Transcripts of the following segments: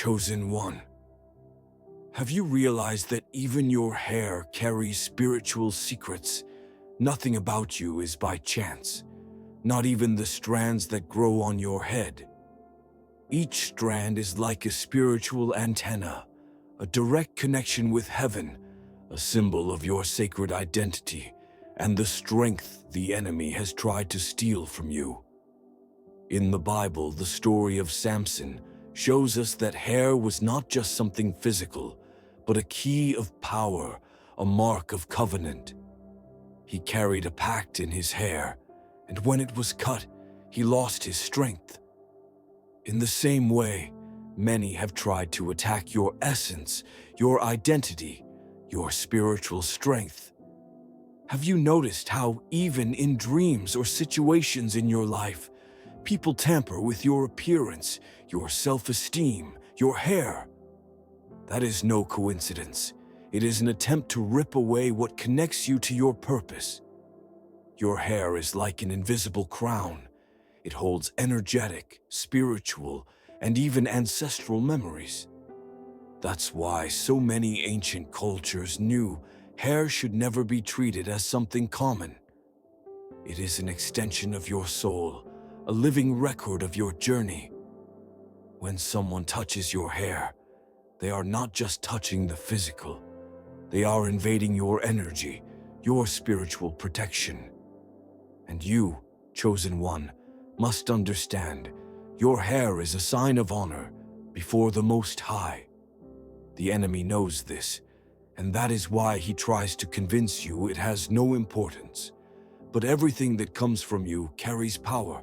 chosen one. Have you realized that even your hair carries spiritual secrets? Nothing about you is by chance, not even the strands that grow on your head. Each strand is like a spiritual antenna, a direct connection with heaven, a symbol of your sacred identity and the strength the enemy has tried to steal from you. In the Bible, the story of Samson shows us that hair was not just something physical, but a key of power, a mark of covenant. He carried a pact in his hair, and when it was cut, he lost his strength. In the same way, many have tried to attack your essence, your identity, your spiritual strength. Have you noticed how even in dreams or situations in your life, people tamper with your appearance, your self-esteem, your hair? That is no coincidence. It is an attempt to rip away what connects you to your purpose. Your hair is like an invisible crown. It holds energetic, spiritual, and even ancestral memories. That's why so many ancient cultures knew hair should never be treated as something common. It is an extension of your soul, a living record of your journey. When someone touches your hair, they are not just touching the physical. They are invading your energy, your spiritual protection. And you, chosen one, must understand, your hair is a sign of honor before the Most High. The enemy knows this, and that is why he tries to convince you it has no importance. But everything that comes from you carries power.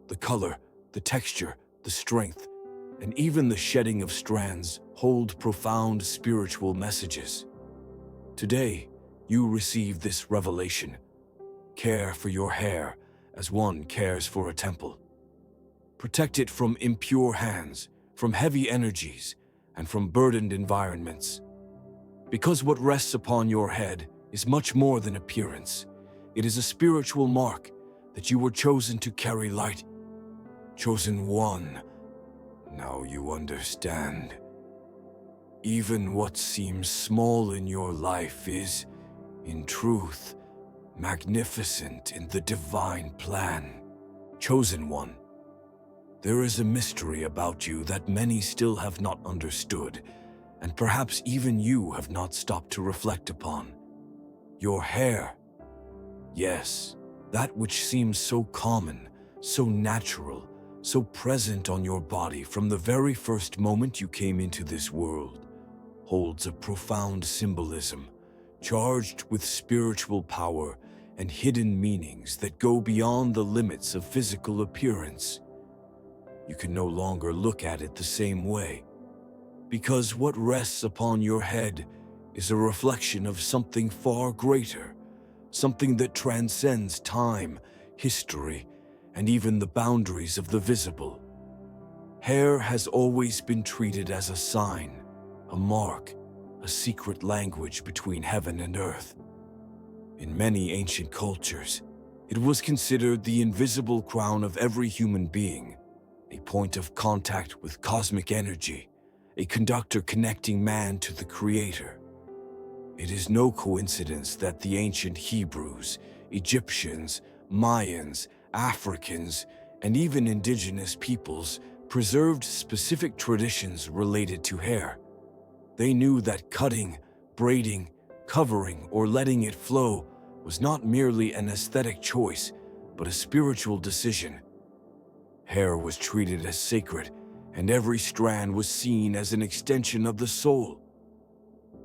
The color, the texture, the strength, and even the shedding of strands hold profound spiritual messages. Today, you receive this revelation. Care for your hair as one cares for a temple. Protect it from impure hands, from heavy energies, and from burdened environments. Because what rests upon your head is much more than appearance. It is a spiritual mark that you were chosen to carry light. Chosen one. Now you understand. Even what seems small in your life is, in truth, magnificent in the divine plan. Chosen one. There is a mystery about you that many still have not understood, and perhaps even you have not stopped to reflect upon. Your hair. Yes, that which seems so common, so natural, so present on your body from the very first moment you came into this world, holds a profound symbolism, charged with spiritual power and hidden meanings that go beyond the limits of physical appearance. You can no longer look at it the same way, because what rests upon your head is a reflection of something far greater, something that transcends time, history, and even the boundaries of the visible. Hair has always been treated as a sign, a mark, a secret language between heaven and earth. In many ancient cultures, it was considered the invisible crown of every human being, a point of contact with cosmic energy, a conductor connecting man to the Creator. It is no coincidence that the ancient Hebrews, Egyptians, Mayans, Africans, and even indigenous peoples preserved specific traditions related to hair. They knew that cutting, braiding, covering, or letting it flow was not merely an aesthetic choice, but a spiritual decision. Hair was treated as sacred, and every strand was seen as an extension of the soul.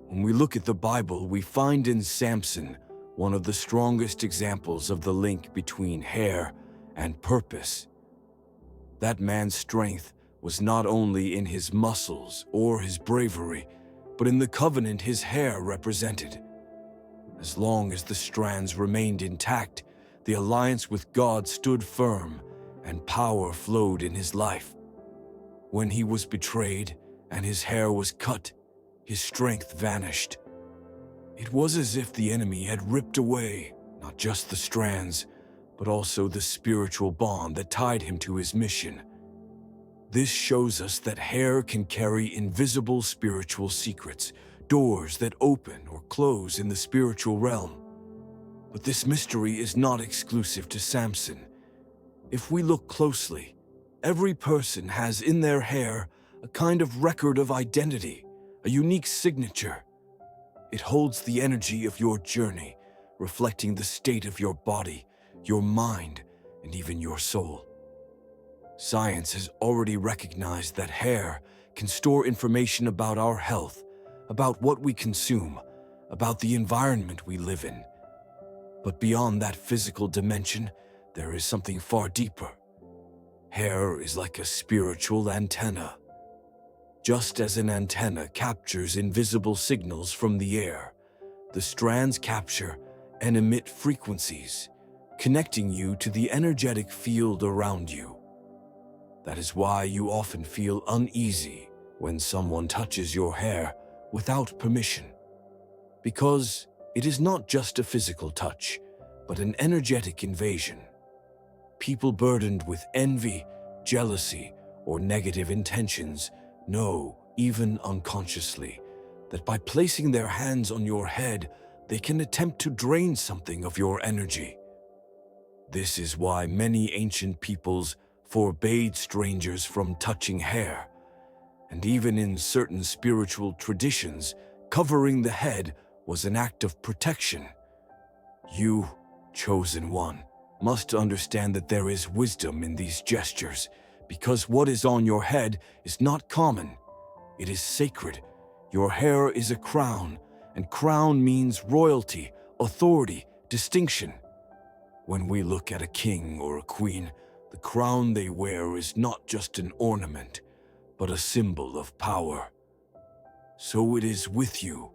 When we look at the Bible, we find in Samson one of the strongest examples of the link between hair and purpose. That man's strength was not only in his muscles or his bravery, but in the covenant his hair represented. As long as the strands remained intact, the alliance with God stood firm, and power flowed in his life. When he was betrayed and his hair was cut, his strength vanished. It was as if the enemy had ripped away not just the strands, but also the spiritual bond that tied him to his mission. This shows us that hair can carry invisible spiritual secrets, doors that open or close in the spiritual realm. But this mystery is not exclusive to Samson. If we look closely, every person has in their hair a kind of record of identity, a unique signature. It holds the energy of your journey, reflecting the state of your body, your mind, and even your soul. Science has already recognized that hair can store information about our health, about what we consume, about the environment we live in. But beyond that physical dimension, there is something far deeper. Hair is like a spiritual antenna. Just as an antenna captures invisible signals from the air, the strands capture and emit frequencies, connecting you to the energetic field around you. That is why you often feel uneasy when someone touches your hair without permission. Because it is not just a physical touch, but an energetic invasion. People burdened with envy, jealousy, or negative intentions know, even unconsciously, that by placing their hands on your head, they can attempt to drain something of your energy. This is why many ancient peoples forbade strangers from touching hair, and even in certain spiritual traditions, covering the head was an act of protection. You, chosen one, must understand that there is wisdom in these gestures, because what is on your head is not common. It is sacred. Your hair is a crown, and crown means royalty, authority, distinction. When we look at a king or a queen, the crown they wear is not just an ornament, but a symbol of power. So it is with you.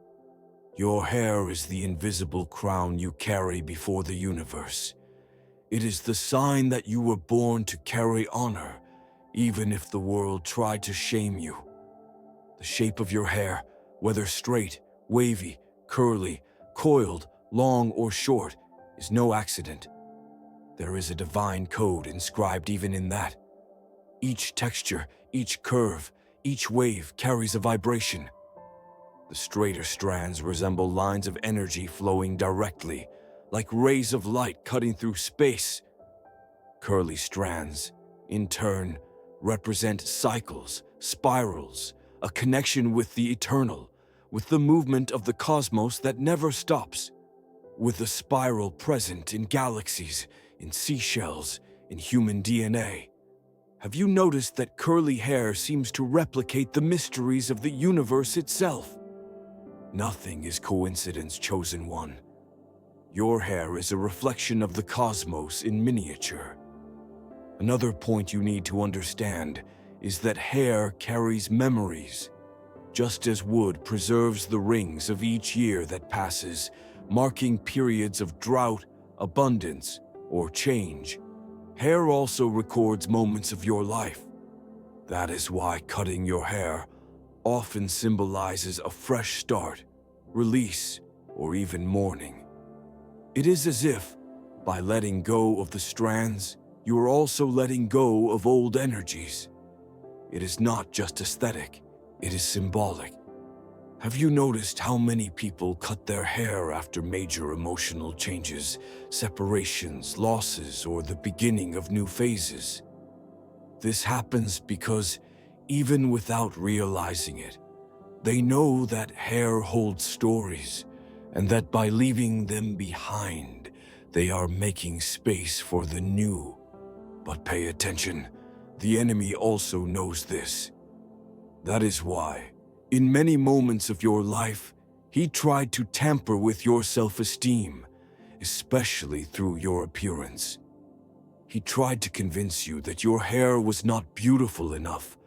Your hair is the invisible crown you carry before the universe. It is the sign that you were born to carry honor, even if the world tried to shame you. The shape of your hair, whether straight, wavy, curly, coiled, long, or short, is no accident. There is a divine code inscribed even in that. Each texture, each curve, each wave carries a vibration. The straighter strands resemble lines of energy flowing directly, like rays of light cutting through space. Curly strands, in turn, represent cycles, spirals, a connection with the eternal, with the movement of the cosmos that never stops, with a spiral present in galaxies, in seashells, in human DNA. Have you noticed that curly hair seems to replicate the mysteries of the universe itself? Nothing is coincidence, chosen one. Your hair is a reflection of the cosmos in miniature. Another point you need to understand is that hair carries memories. Just as wood preserves the rings of each year that passes, marking periods of drought, abundance, or change, hair also records moments of your life. That is why cutting your hair often symbolizes a fresh start, release, or even mourning. It is as if, by letting go of the strands, you are also letting go of old energies. It is not just aesthetic, it is symbolic. Have you noticed how many people cut their hair after major emotional changes, separations, losses, or the beginning of new phases? This happens because, even without realizing it, they know that hair holds stories, and that by leaving them behind, they are making space for the new. But pay attention, the enemy also knows this. That is why, in many moments of your life, he tried to tamper with your self-esteem, especially through your appearance. He tried to convince you that your hair was not beautiful enough,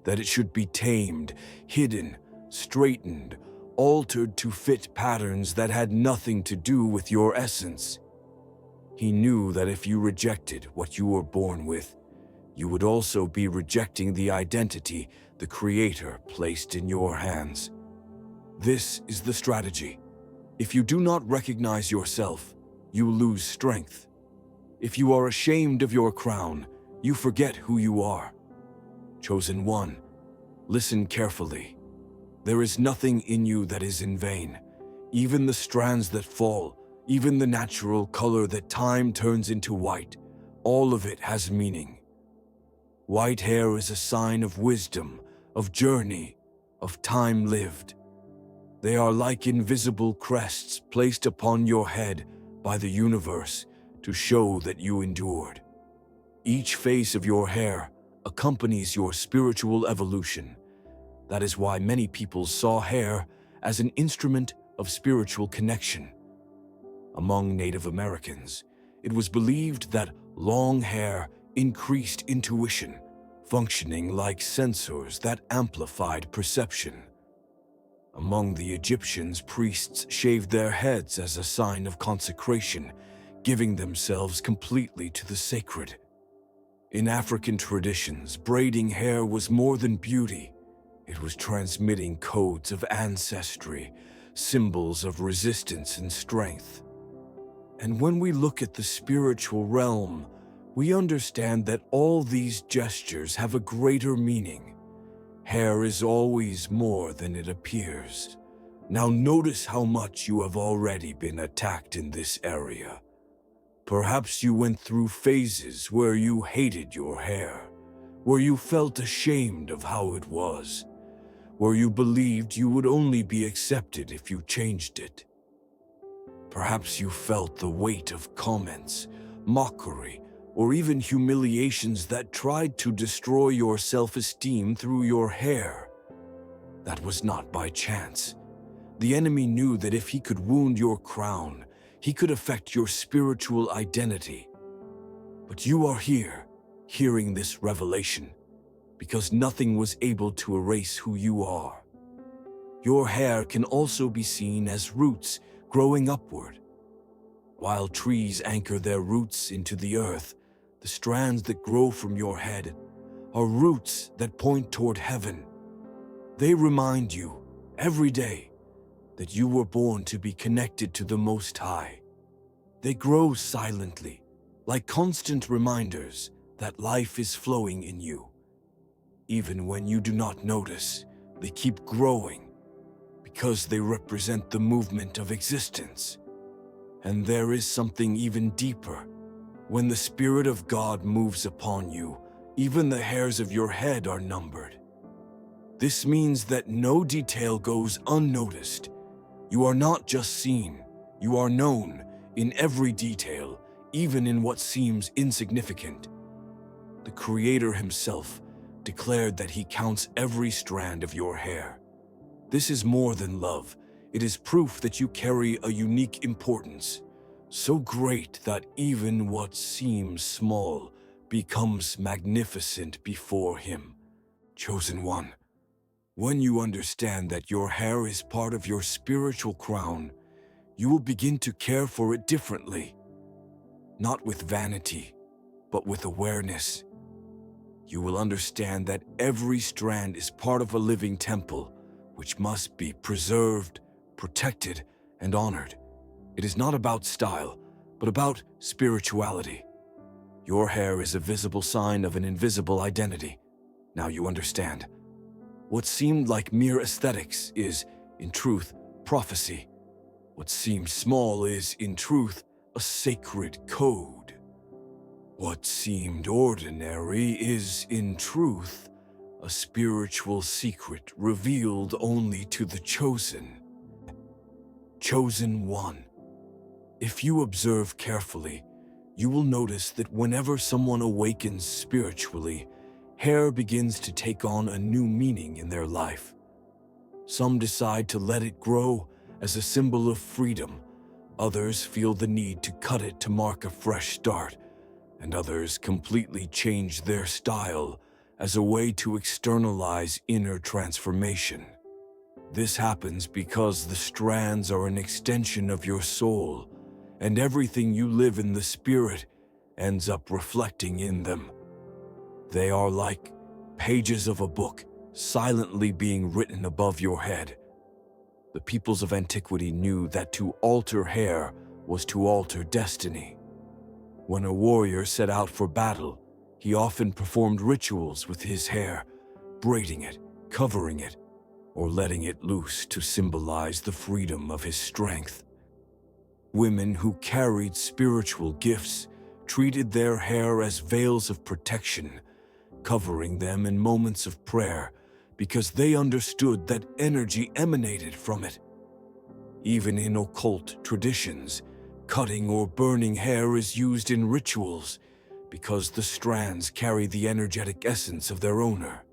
that it should be tamed, hidden, straightened, altered to fit patterns that had nothing to do with your essence. He knew that if you rejected what you were born with, you would also be rejecting the identity the Creator placed in your hands. This is the strategy. If you do not recognize yourself, you lose strength. If you are ashamed of your crown, you forget who you are. Chosen one, listen carefully. There is nothing in you that is in vain. Even the strands that fall, even the natural color that time turns into white, all of it has meaning. White hair is a sign of wisdom, of journey, of time lived. They are like invisible crests placed upon your head by the universe to show that you endured. Each phase of your hair accompanies your spiritual evolution. That is why many people saw hair as an instrument of spiritual connection. Among Native Americans, it was believed that long hair increased intuition, functioning like sensors that amplified perception. Among the Egyptians, priests shaved their heads as a sign of consecration, giving themselves completely to the sacred. In African traditions, braiding hair was more than beauty. It was transmitting codes of ancestry, symbols of resistance and strength. And when we look at the spiritual realm, we understand that all these gestures have a greater meaning. Hair is always more than it appears. Now notice how much you have already been attacked in this area. Perhaps you went through phases where you hated your hair, where you felt ashamed of how it was, where you believed you would only be accepted if you changed it. Perhaps you felt the weight of comments, mockery, or even humiliations that tried to destroy your self-esteem through your hair. That was not by chance. The enemy knew that if he could wound your crown, he could affect your spiritual identity. But you are here, hearing this revelation, because nothing was able to erase who you are. Your hair can also be seen as roots growing upward. While trees anchor their roots into the earth, the strands that grow from your head are roots that point toward heaven. They remind you, every day, that you were born to be connected to the Most High. They grow silently, like constant reminders that life is flowing in you. Even when you do not notice, they keep growing, because they represent the movement of existence. And there is something even deeper. When the Spirit of God moves upon you, even the hairs of your head are numbered. This means that no detail goes unnoticed. You are not just seen, you are known in every detail, even in what seems insignificant. The Creator Himself declared that He counts every strand of your hair. This is more than love. It is proof that you carry a unique importance, so great that even what seems small becomes magnificent before Him. Chosen one, when you understand that your hair is part of your spiritual crown, you will begin to care for it differently. Not with vanity, but with awareness. You will understand that every strand is part of a living temple, which must be preserved, protected, and honored. It is not about style, but about spirituality. Your hair is a visible sign of an invisible identity. Now you understand. What seemed like mere aesthetics is, in truth, prophecy. What seems small is, in truth, a sacred code. What seemed ordinary is, in truth, a spiritual secret revealed only to the chosen. Chosen one. If you observe carefully, you will notice that whenever someone awakens spiritually, hair begins to take on a new meaning in their life. Some decide to let it grow as a symbol of freedom. Others feel the need to cut it to mark a fresh start, and others completely change their style as a way to externalize inner transformation. This happens because the strands are an extension of your soul, and everything you live in the spirit ends up reflecting in them. They are like pages of a book, silently being written above your head. The peoples of antiquity knew that to alter hair was to alter destiny. When a warrior set out for battle, He often performed rituals with his hair, braiding it, covering it, or letting it loose to symbolize the freedom of his strength. Women who carried spiritual gifts treated their hair as veils of protection, covering them in moments of prayer because they understood that energy emanated from it. Even in occult traditions, cutting or burning hair is used in rituals because the strands carry the energetic essence of their owner.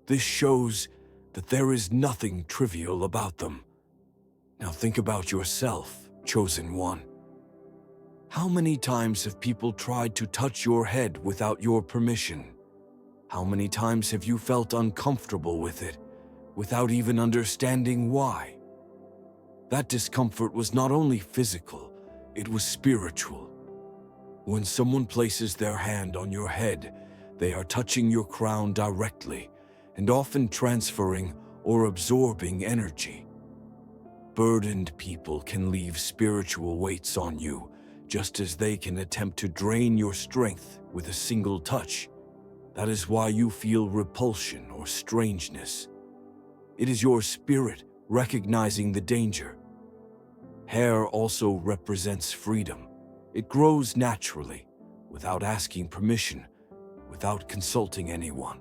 This shows that there is nothing trivial about them. Now think about yourself, chosen one. How many times have people tried to touch your head without your permission? How many times have you felt uncomfortable with it, without even understanding why? That discomfort was not only physical, it was spiritual. When someone places their hand on your head, they are touching your crown directly, and often transferring or absorbing energy. Burdened people can leave spiritual weights on you, just as they can attempt to drain your strength with a single touch. That is why you feel repulsion or strangeness. It is your spirit recognizing the danger. Hair also represents freedom. It grows naturally, without asking permission, without consulting anyone.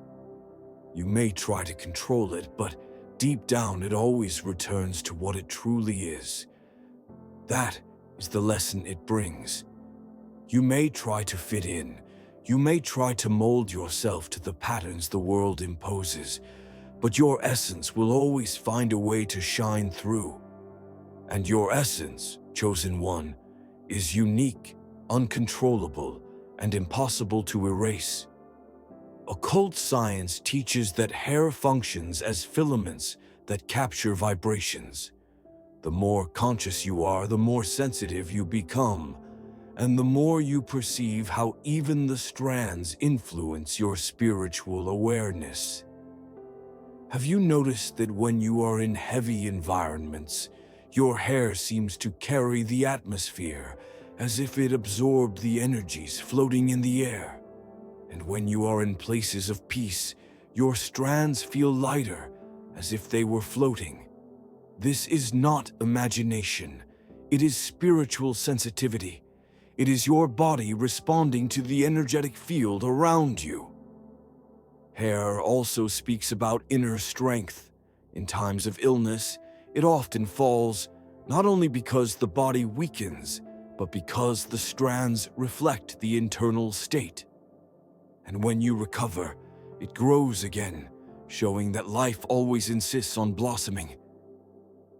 You may try to control it, but deep down it always returns to what it truly is. That is the lesson it brings. You may try to fit in. You may try to mold yourself to the patterns the world imposes, but your essence will always find a way to shine through. And your essence, chosen one, is unique, uncontrollable, and impossible to erase. Occult science teaches that hair functions as filaments that capture vibrations. The more conscious you are, the more sensitive you become, and the more you perceive how even the strands influence your spiritual awareness. Have you noticed that when you are in heavy environments, your hair seems to carry the atmosphere as if it absorbed the energies floating in the air? And when you are in places of peace, your strands feel lighter, as if they were floating. This is not imagination. It is spiritual sensitivity. It is your body responding to the energetic field around you. Hair also speaks about inner strength. In times of illness, it often falls, not only because the body weakens, but because the strands reflect the internal state. And when you recover, it grows again, showing that life always insists on blossoming.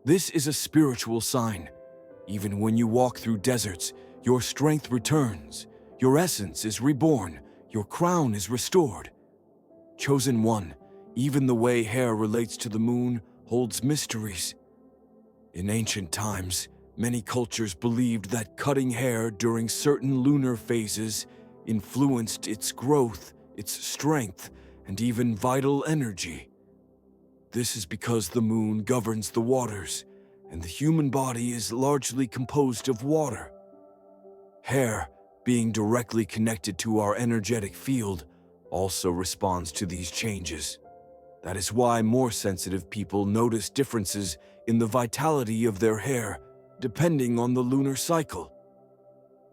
This is a spiritual sign. Even when you walk through deserts, your strength returns, your essence is reborn, your crown is restored. Chosen one, even the way hair relates to the moon holds mysteries. In ancient times, many cultures believed that cutting hair during certain lunar phases influenced its growth, its strength, and even vital energy. This is because the moon governs the waters, and the human body is largely composed of water. Hair, being directly connected to our energetic field, also responds to these changes. That is why more sensitive people notice differences in the vitality of their hair, depending on the lunar cycle.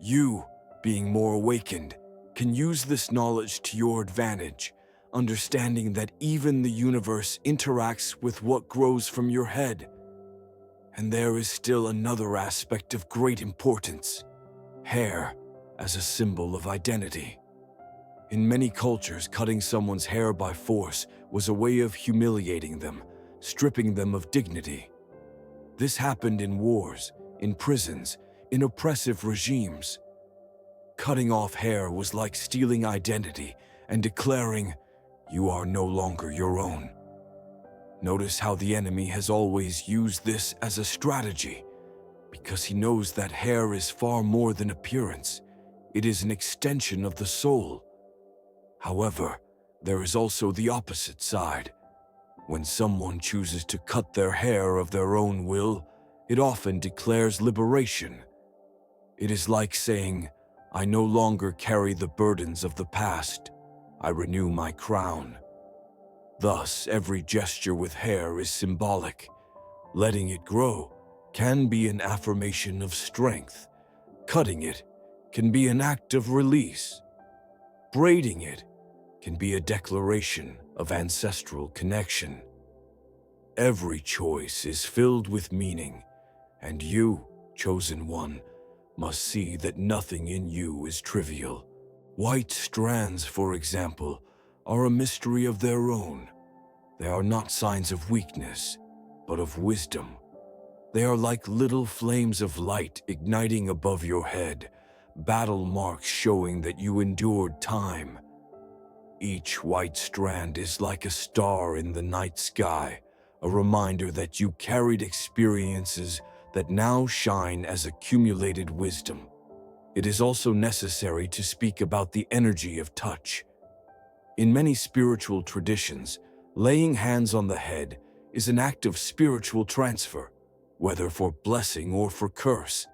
You, being more awakened, can use this knowledge to your advantage, understanding that even the universe interacts with what grows from your head. And there is still another aspect of great importance: hair as a symbol of identity. In many cultures, cutting someone's hair by force was a way of humiliating them, stripping them of dignity. This happened in wars, in prisons, in oppressive regimes. Cutting off hair was like stealing identity and declaring, "You are no longer your own." Notice how the enemy has always used this as a strategy, because he knows that hair is far more than appearance. It is an extension of the soul. However, there is also the opposite side. When someone chooses to cut their hair of their own will, it often declares liberation. It is like saying, I no longer carry the burdens of the past. I renew my crown. Thus, every gesture with hair is symbolic. Letting it grow can be an affirmation of strength. Cutting it can be an act of release. Braiding it can be a declaration of ancestral connection. Every choice is filled with meaning, and you, chosen one, must see that nothing in you is trivial. White strands, for example, are a mystery of their own. They are not signs of weakness, but of wisdom. They are like little flames of light igniting above your head, battle marks showing that you endured time. Each white strand is like a star in the night sky, a reminder that you carried experiences that now shine as accumulated wisdom. It is also necessary to speak about the energy of touch. In many spiritual traditions, laying hands on the head is an act of spiritual transfer, whether for blessing or for curse.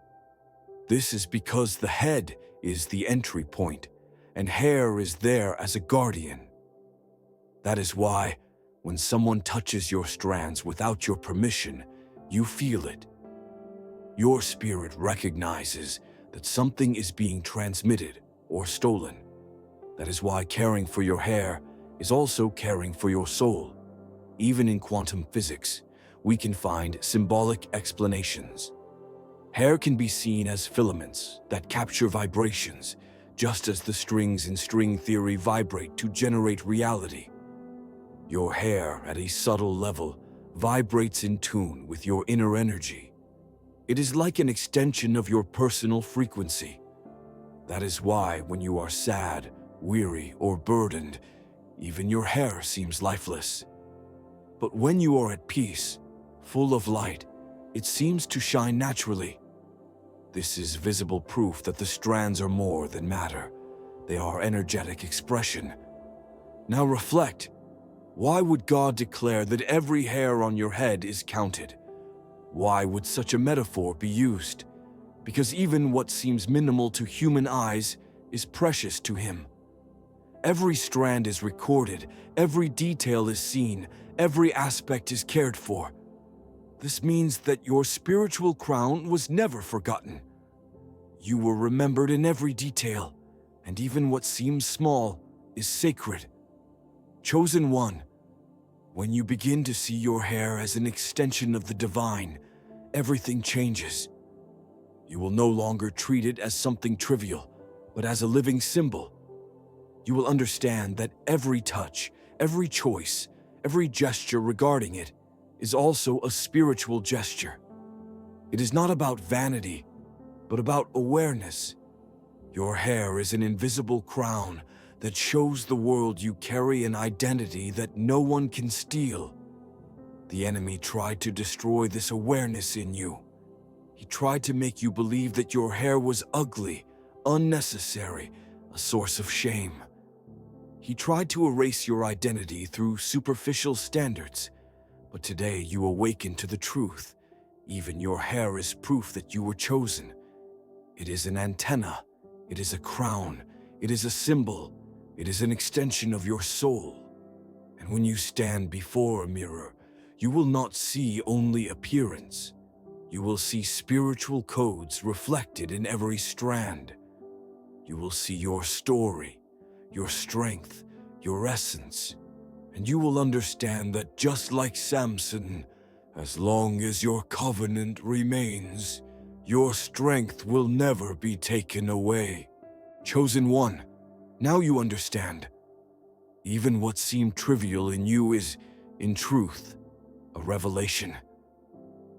This is because the head is the entry point, and hair is there as a guardian. That is why, when someone touches your strands without your permission, you feel it. Your spirit recognizes that something is being transmitted or stolen. That is why caring for your hair is also caring for your soul. Even in quantum physics, we can find symbolic explanations. Hair can be seen as filaments that capture vibrations, just as the strings in string theory vibrate to generate reality. Your hair, at a subtle level, vibrates in tune with your inner energy. It is like an extension of your personal frequency. That is why, when you are sad, weary, or burdened, even your hair seems lifeless. But when you are at peace, full of light, it seems to shine naturally. This is visible proof that the strands are more than matter. They are energetic expression. Now reflect. Why would God declare that every hair on your head is counted? Why would such a metaphor be used? Because even what seems minimal to human eyes is precious to Him. Every strand is recorded, every detail is seen, every aspect is cared for. This means that your spiritual crown was never forgotten. You were remembered in every detail, and even what seems small is sacred. Chosen one, when you begin to see your hair as an extension of the divine, everything changes. You will no longer treat it as something trivial, but as a living symbol. You will understand that every touch, every choice, every gesture regarding it is also a spiritual gesture. It is not about vanity, but about awareness. Your hair is an invisible crown that shows the world you carry an identity that no one can steal. The enemy tried to destroy this awareness in you. He tried to make you believe that your hair was ugly, unnecessary, a source of shame. He tried to erase your identity through superficial standards, but today you awaken to the truth. Even your hair is proof that you were chosen. It is an antenna, it is a crown, it is a symbol, it is an extension of your soul. And when you stand before a mirror, you will not see only appearance. You will see spiritual codes reflected in every strand. You will see your story, your strength, your essence, and you will understand that just like Samson, as long as your covenant remains, your strength will never be taken away. Chosen one, now you understand. Even what seemed trivial in you is, in truth, a revelation.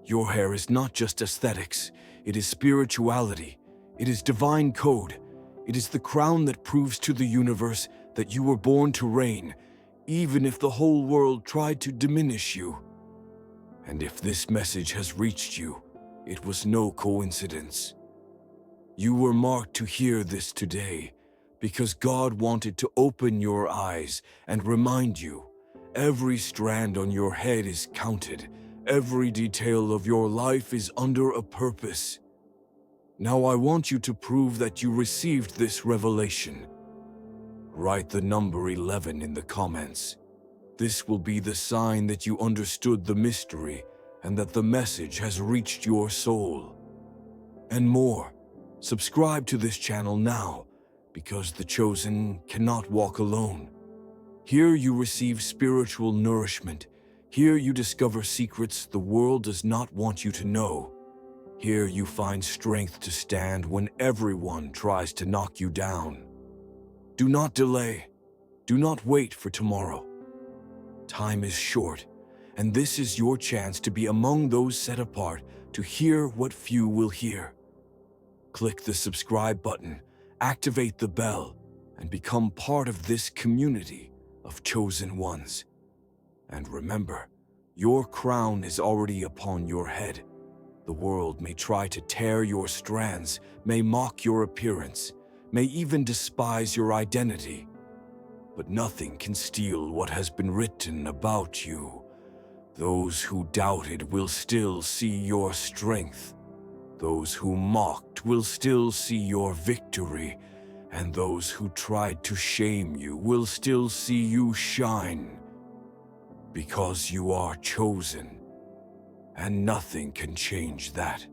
Your hair is not just aesthetics, it is spirituality, it is divine code, it is the crown that proves to the universe that you were born to reign, even if the whole world tried to diminish you. And if this message has reached you, it was no coincidence. You were marked to hear this today, because God wanted to open your eyes and remind you, every strand on your head is counted, every detail of your life is under a purpose. Now I want you to prove that you received this revelation. Write the number 11 in the comments. This will be the sign that you understood the mystery and that the message has reached your soul. And more, subscribe to this channel now, because the chosen cannot walk alone. Here you receive spiritual nourishment. Here you discover secrets the world does not want you to know. Here you find strength to stand when everyone tries to knock you down. Do not delay. Do not wait for tomorrow. Time is short, and this is your chance to be among those set apart to hear what few will hear. Click the subscribe button, activate the bell, and become part of this community of chosen ones. And remember, your crown is already upon your head. The world may try to tear your strands, may mock your appearance, may even despise your identity. But nothing can steal what has been written about you. Those who doubted will still see your strength. Those who mocked will still see your victory. And those who tried to shame you will still see you shine. Because you are chosen, and nothing can change that.